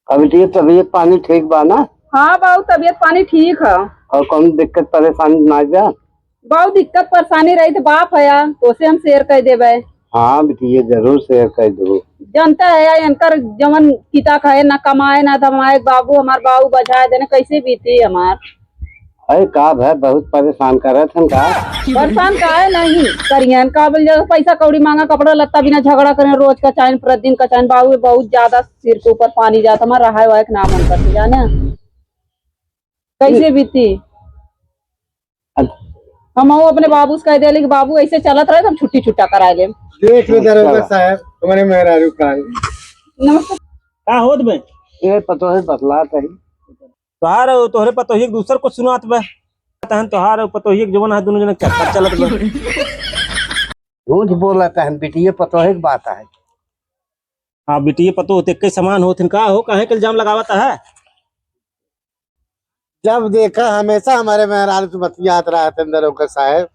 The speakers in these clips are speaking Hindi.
अभी तो ये तबीयत पानी ठीक बा ना? हाँ बाबू तबीयत पानी ठीक है। और कौन दिक्कत परेशानी ना बा? बहुत दिक्कत परेशानी रही तो बाप है तो से हम शेयर कर देवे। हाँ बेटी ये जरूर शेयर कर दो। जनता है इनकर जमन किता खाए ना कमाए ना धमाए बाबू हमार बाबू बजाए देने कैसे बीती हमार। अरे का भाई बहुत परेशान कर रहे थे का? परेशान काहे नहीं करियन काबिल जब पैसा कौड़ी मांगा कपड़ा लत्ता बिना झगड़ा करें रोज का चाइन प्रतिदिन का चाइन बाबू बहुत ज्यादा सिर के ऊपर पानी जाता हमारा रहा है नाम मन करते जाने कैसे बीती। हम अपने बाबू से कह दिया कि बाबू ऐसे चलत रहे तो हम छुट्टी छुट्टा करा ले। देख लो दरोगा साहब तुम्हारे मेहरारू का नमस्ते। का होत बे? ये पतो है बतलात है तोहार और तोहरे पतोही दूसर को सुनात बे तहन तोहार और पतोही जवन है दोनों जने चक्कर चलत बे। झूठ बोला है बेटी ये पतो है बात है। हां बेटी ये पतो होते के समान होथिन का हो काहे के इल्जाम लगावत है? जब देखा हमेशा हमारे मेहरारू से बतियात रहा है दरोगा साहब।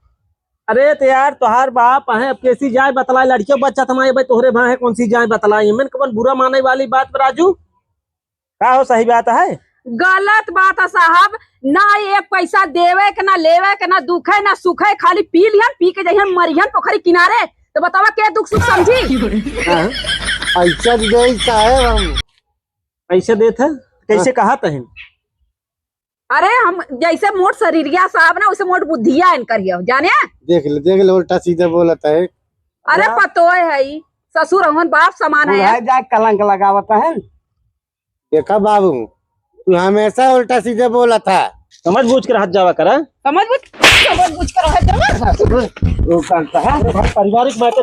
अरे तो यार तोहार बाप है अब कैसी जाए बतलाए लड़कियों बच्चा थमाए भाई तोहरे भाई है कौन सी जाए बतलाए मन कौन बुरा माने वाली बात राजू का हो सही बात है? गलत बात है साहब ना एक पैसा देवे के ना लेवे के ना दुखे ना सुखे खाली पी लियन पी के जइहन मरियन पोखरी किनारे तो बतावा के दुख सुख समझी। ऐसा गई साहब हम ऐसे देत है कैसे कहा तहन? अरे हम जैसे मोट शरीरिया साहब ना उसे मोट बुद्धिया इन करियो जाने। देख ले उल्टा सीधा बोलता है। अरे पतो है ससुर हमन बाप समान है। जा कलंक लगावता है। देखा बाबू तू हमेशा उल्टा सीधे बोला था। समझ बूझ कर हाथ जावा करा समझ बुझ कर रहे वो करता है पारिवारिक मैटर